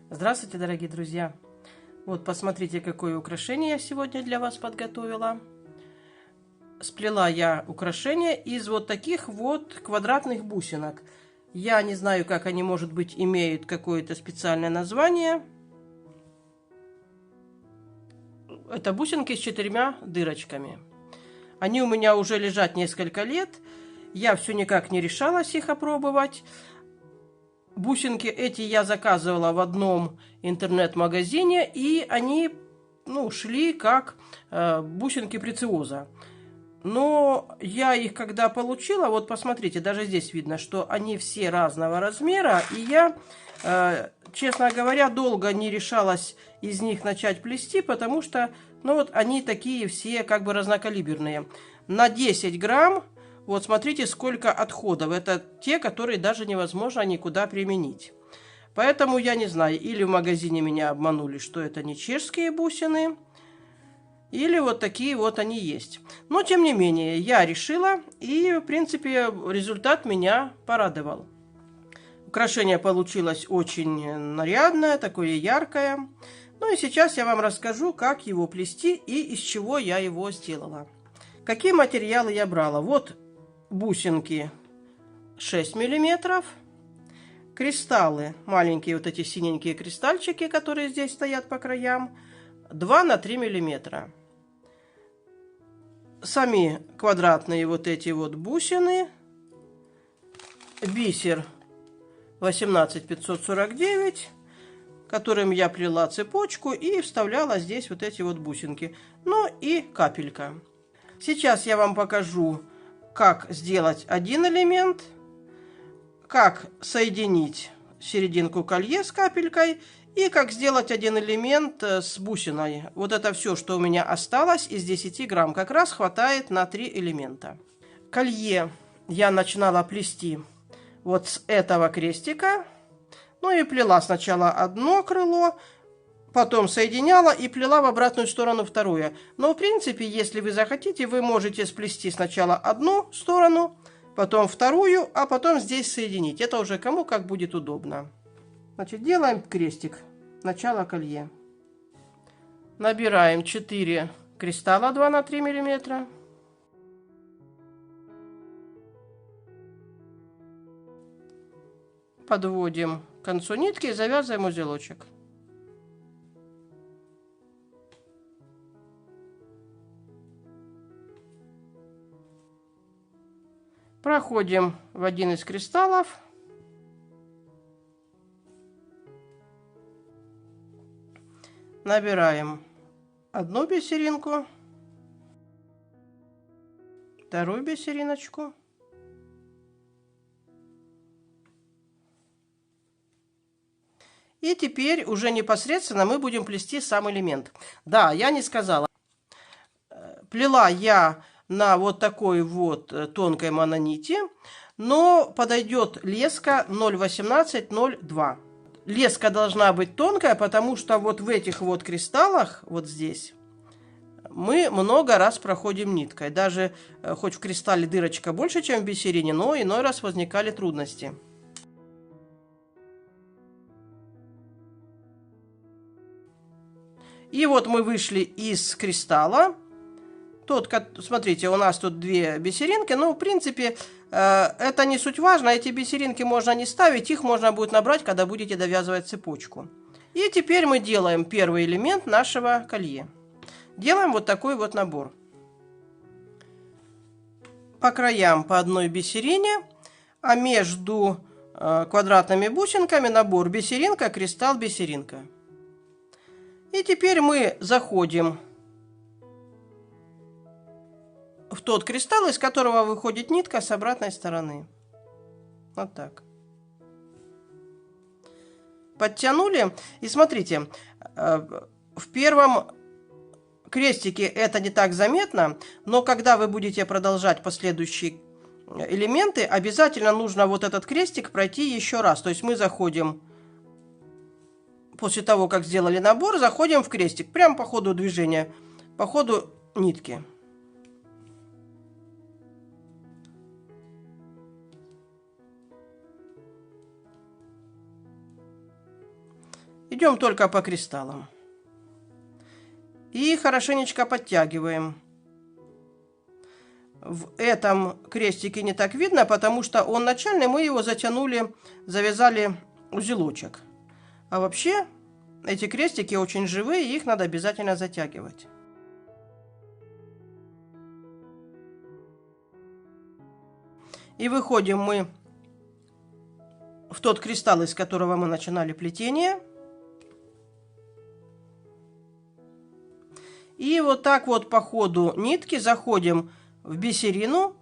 Здравствуйте, дорогие друзья! Вот посмотрите, какое украшение я сегодня для вас подготовила. Сплела я украшение из вот таких вот квадратных бусинок. Я не знаю, как они, может быть, имеют какое-то специальное название. Это бусинки с 4 дырочками. Они у меня уже лежат несколько лет. Я все никак не решалась их опробовать. Бусинки эти я заказывала в одном интернет-магазине, и они, шли как бусинки прециоза. Но я их когда получила, вот посмотрите, даже здесь видно, что они все разного размера, и я, честно говоря, долго не решалась из них начать плести, потому что, они такие все как бы разнокалиберные. На 10 грамм, вот смотрите, сколько отходов. Это те, которые даже невозможно никуда применить. Поэтому я не знаю, или в магазине меня обманули, что это не чешские бусины, или вот такие вот они есть. Но, тем не менее, я решила, и, в принципе, результат меня порадовал. Украшение получилось очень нарядное, такое яркое. Ну и сейчас я вам расскажу, как его плести и из чего я его сделала. Какие материалы я брала? Вот бусинки 6 миллиметров. Кристаллы, маленькие вот эти синенькие кристальчики, которые здесь стоят по краям, 2 на 3 миллиметра. Сами квадратные вот эти вот бусины, бисер 18549, которым я плела цепочку и вставляла здесь вот эти вот бусинки. Ну и капелька. Сейчас я вам покажу, как сделать один элемент, как соединить серединку колье с капелькой и как сделать один элемент с бусиной. Вот это все, что у меня осталось из 10 грамм. Как раз хватает на 3 элемента. Колье я начинала плести вот с этого крестика. Ну и плела сначала одно крыло, потом соединяла и плела в обратную сторону второе. Но, в принципе, если вы захотите, вы можете сплести сначала одну сторону, потом вторую, а потом здесь соединить. Это уже кому как будет удобно. Значит, делаем крестик. Начало колье. Набираем 4 кристалла 2 на 3 миллиметра. Подводим к концу нитки и завязываем узелочек. Проходим в один из кристаллов. Набираем одну бисеринку, вторую бисериночку. И теперь уже непосредственно мы будем плести сам элемент. Да, я не сказала. Плела я на вот такой вот тонкой мононити, но подойдет леска 0,18-0,2. Леска должна быть тонкая, потому что вот в этих вот кристаллах, вот здесь, мы много раз проходим ниткой. Даже хоть в кристалле дырочка больше, чем в бисерине, но иной раз возникали трудности. И вот мы вышли из кристалла. Тут, смотрите, у нас тут 2 бисеринки, но, в принципе, это не суть важно. Эти бисеринки можно не ставить, их можно будет набрать, когда будете довязывать цепочку. И теперь мы делаем первый элемент нашего колье. Делаем вот такой вот набор. По краям по одной бисерине, а между квадратными бусинками набор бисеринка, кристалл, бисеринка. И теперь мы заходим в тот кристалл, из которого выходит нитка с обратной стороны. Вот так. Подтянули. И смотрите, в первом крестике это не так заметно, но когда вы будете продолжать последующие элементы, обязательно нужно вот этот крестик пройти еще раз. То есть мы заходим, после того, как сделали набор, заходим в крестик, прямо по ходу движения, по ходу нитки. Идем только по кристаллам. И хорошенечко подтягиваем. В этом крестике не так видно, потому что он начальный, мы его затянули, завязали узелочек. А вообще, эти крестики очень живые, их надо обязательно затягивать. И выходим мы в тот кристалл, из которого мы начинали плетение. И вот так вот по ходу нитки заходим в бисерину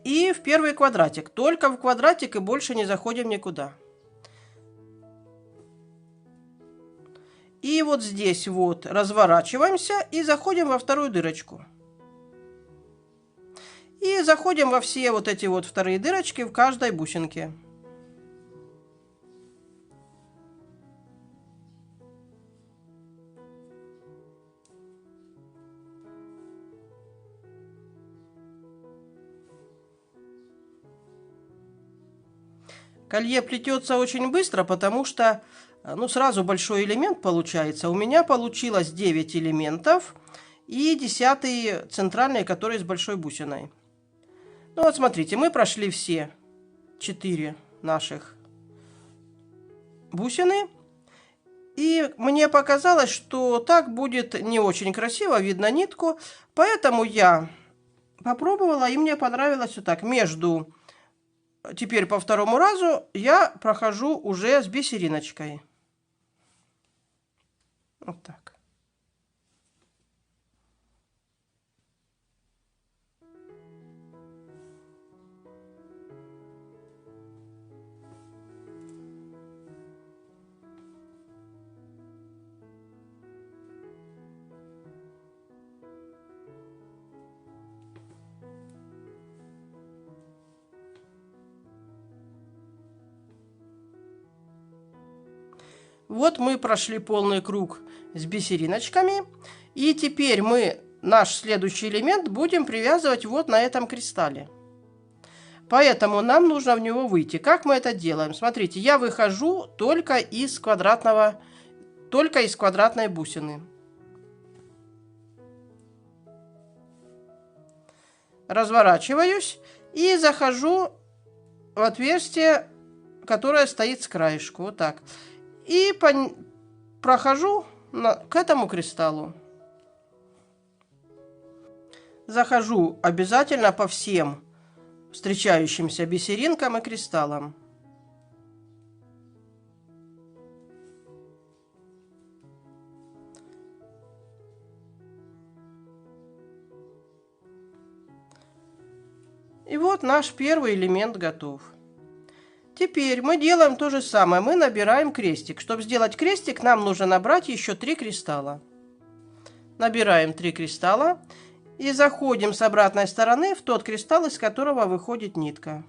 и в первый квадратик. Только в квадратик и больше не заходим никуда. И вот здесь вот разворачиваемся и заходим во вторую дырочку. И заходим во все вот эти вот вторые дырочки в каждой бусинке. Колье плетется очень быстро, потому что сразу большой элемент получается. У меня получилось 9 элементов и 10 центральный, который с большой бусиной. Ну вот смотрите, мы прошли все 4 наших бусины. И мне показалось, что так будет не очень красиво, видно нитку. Поэтому я попробовала, и мне понравилось вот так. Теперь по второму разу я прохожу уже с бисериночкой. Вот так. Вот мы прошли полный круг с бисериночками. И теперь мы наш следующий элемент будем привязывать вот на этом кристалле. Поэтому нам нужно в него выйти. Как мы это делаем? Смотрите, я выхожу только из квадратной бусины. Разворачиваюсь и захожу в отверстие, которое стоит с краешку. Вот так. И прохожу к этому кристаллу. Захожу обязательно по всем встречающимся бисеринкам и кристаллам. И вот наш первый элемент готов. Теперь мы делаем то же самое. Мы набираем крестик. Чтобы сделать крестик, нам нужно набрать еще 3 кристалла. Набираем 3 кристалла и заходим с обратной стороны в тот кристалл, из которого выходит нитка.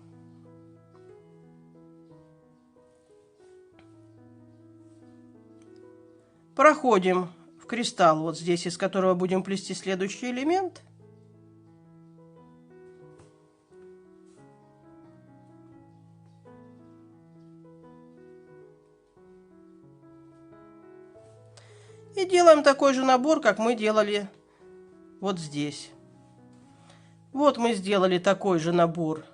Проходим в кристалл вот здесь, из которого будем плести следующий элемент. И делаем такой же набор, как мы делали вот здесь. Вот мы сделали такой же набор,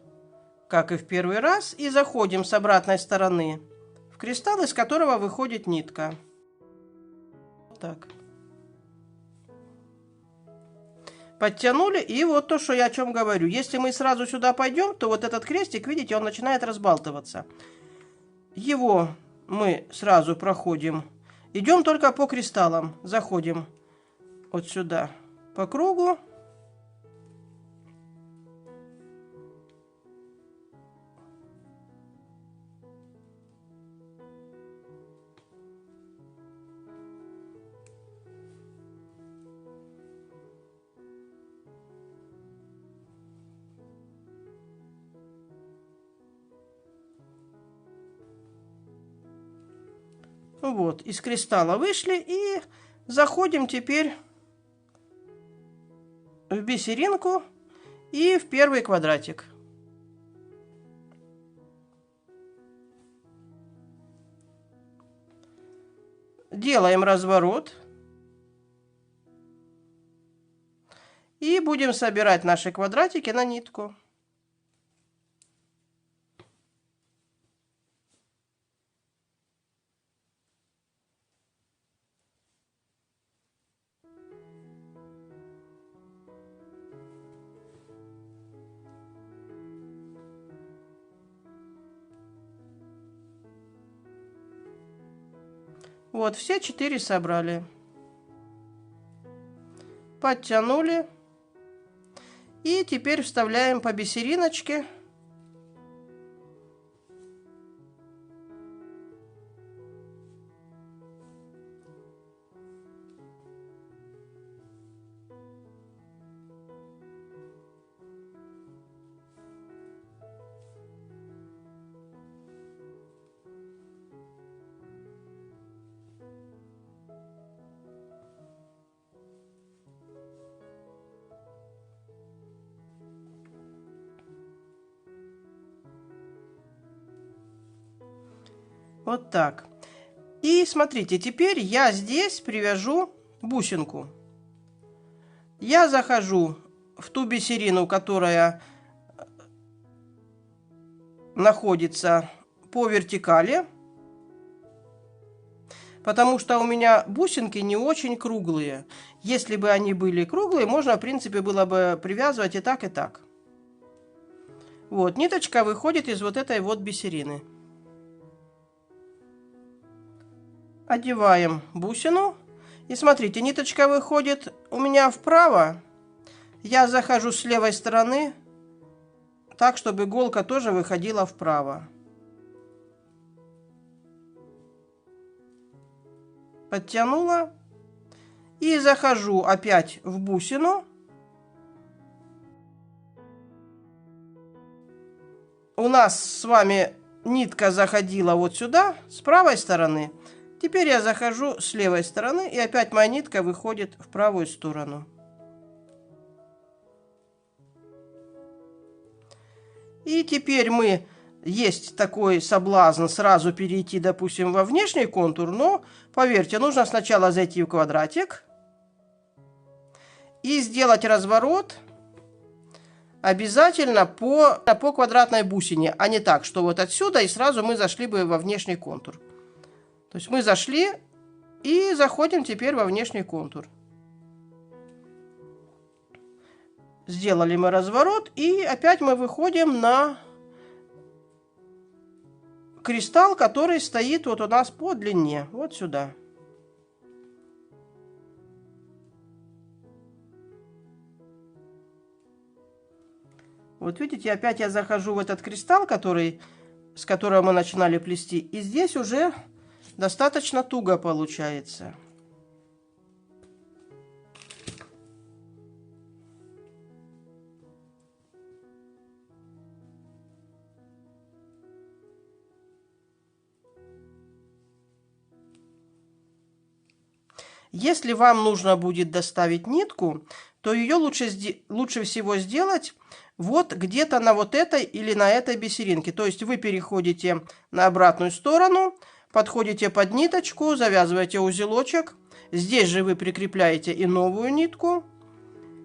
как и в первый раз. И заходим с обратной стороны в кристалл, из которого выходит нитка. Так. Подтянули. И вот то, что я о чем говорю. Если мы сразу сюда пойдем, то вот этот крестик, видите, он начинает разбалтываться. Его мы сразу проходим. Идем только по кристаллам. Заходим вот сюда по кругу. Вот, из кристалла вышли и заходим теперь в бисеринку и в первый квадратик. Делаем разворот. И будем собирать наши квадратики на нитку. Вот, все 4 собрали. Подтянули. И теперь вставляем по бисериночке. Вот так. И смотрите, теперь я здесь привяжу бусинку. Я захожу в ту бисерину, которая находится по вертикали, потому что у меня бусинки не очень круглые. Если бы они были круглые, можно, в принципе, было бы привязывать и так, и так. Вот, ниточка выходит из вот этой вот бисерины. Одеваем бусину. И смотрите, ниточка выходит у меня вправо. Я захожу с левой стороны, так, чтобы иголка тоже выходила вправо. Подтянула. И захожу опять в бусину. У нас с вами нитка заходила вот сюда, с правой стороны. Теперь я захожу с левой стороны, и опять моя нитка выходит в правую сторону. И теперь есть такой соблазн сразу перейти, допустим, во внешний контур, но, поверьте, нужно сначала зайти в квадратик и сделать разворот обязательно по квадратной бусине, а не так, что вот отсюда и сразу мы зашли бы во внешний контур. То есть мы зашли и заходим теперь во внешний контур. Сделали мы разворот, и опять мы выходим на кристалл, который стоит вот у нас по длине, вот сюда. Вот видите, опять я захожу в этот кристалл, с которого мы начинали плести, и здесь уже достаточно туго получается. Если вам нужно будет доставить нитку, то ее лучше всего сделать вот где-то на вот этой или на этой бисеринке. То есть вы переходите на обратную сторону, подходите под ниточку, завязываете узелочек. Здесь же вы прикрепляете и новую нитку.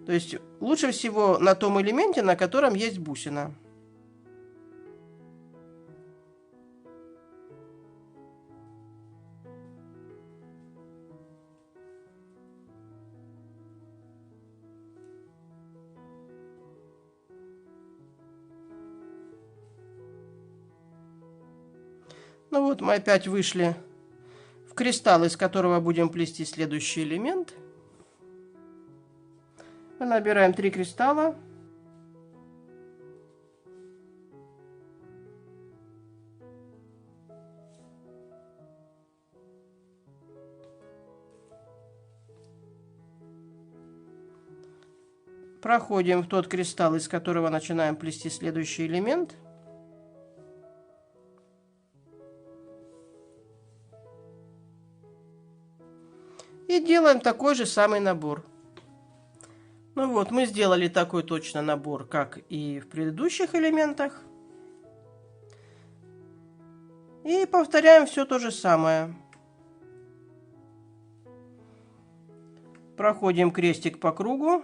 То есть лучше всего на том элементе, на котором есть бусина. Ну вот мы опять вышли в кристалл, из которого будем плести следующий элемент. Мы набираем 3 кристалла. Проходим в тот кристалл, из которого начинаем плести следующий элемент. И делаем такой же самый набор. Ну вот, мы сделали такой точно набор, как и в предыдущих элементах. И повторяем все то же самое. Проходим крестик по кругу.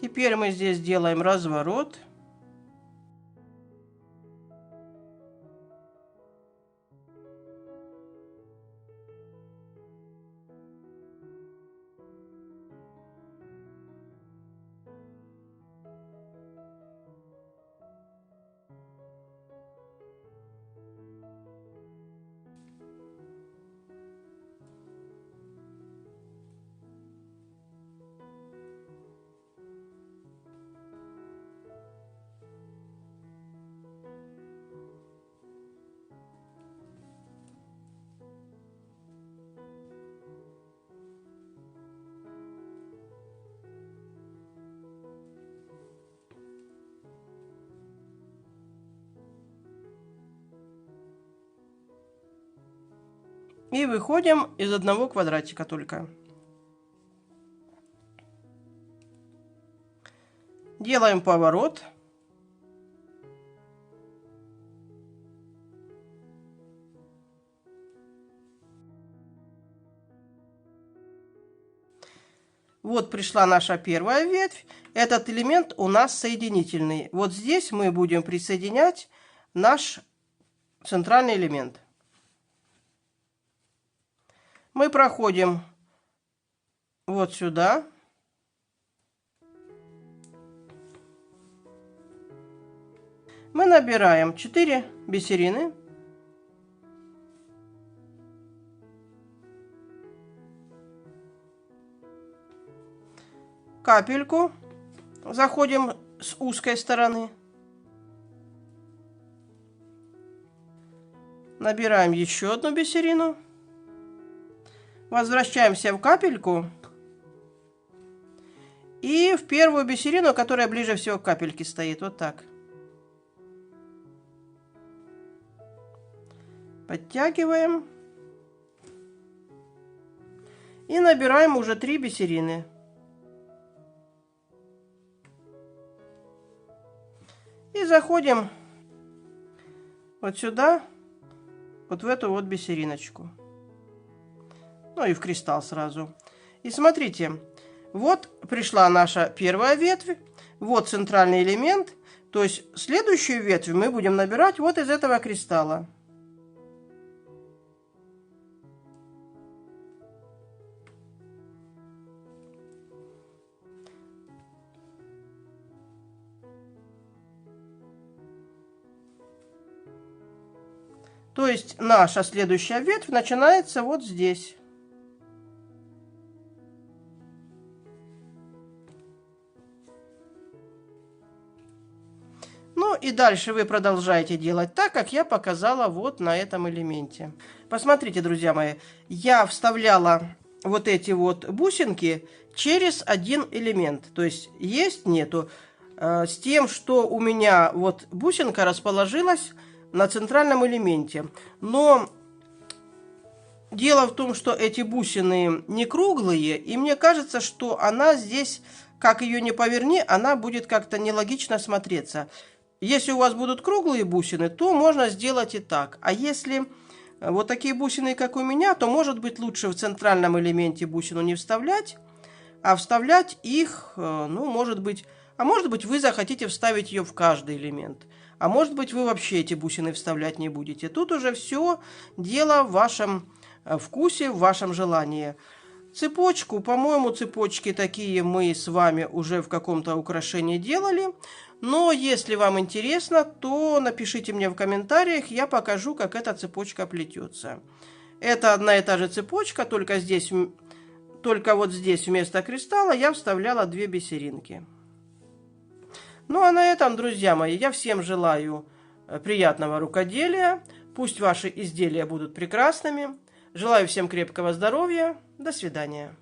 Теперь мы здесь делаем разворот. И выходим из одного квадратика только. Делаем поворот. Вот пришла наша первая ветвь. Этот элемент у нас соединительный. Вот здесь мы будем присоединять наш центральный элемент. Мы проходим вот сюда. Мы набираем 4 бисерины. Капельку. Заходим с узкой стороны. Набираем еще одну бисерину. Возвращаемся в капельку. И в первую бисерину, которая ближе всего к капельке стоит. Вот так. Подтягиваем. И набираем уже 3 бисерины. И заходим вот сюда, вот в эту вот бисериночку. Ну и в кристалл сразу. И смотрите, вот пришла наша первая ветвь, вот центральный элемент. То есть следующую ветвь мы будем набирать вот из этого кристалла. То есть наша следующая ветвь начинается вот здесь. Ну и дальше вы продолжаете делать так, как я показала вот на этом элементе. Посмотрите, друзья мои, я вставляла вот эти вот бусинки через один элемент. То есть есть, нету. С тем, что у меня вот бусинка расположилась на центральном элементе. Но дело в том, что эти бусины не круглые, и мне кажется, что она здесь, как ее не поверни, она будет как-то нелогично смотреться. Если у вас будут круглые бусины, то можно сделать и так. А если вот такие бусины, как у меня, то может быть лучше в центральном элементе бусину не вставлять, а вставлять их, ну, может быть вы захотите вставить ее в каждый элемент. А может быть, вы вообще эти бусины вставлять не будете. Тут уже все дело в вашем вкусе, в вашем желании. Цепочку, по-моему, цепочки такие мы с вами уже в каком-то украшении делали. Но если вам интересно, то напишите мне в комментариях, я покажу, как эта цепочка плетется. Это одна и та же цепочка, только вот здесь вместо кристалла я вставляла 2 бисеринки. Ну а на этом, друзья мои, я всем желаю приятного рукоделия. Пусть ваши изделия будут прекрасными. Желаю всем крепкого здоровья. До свидания.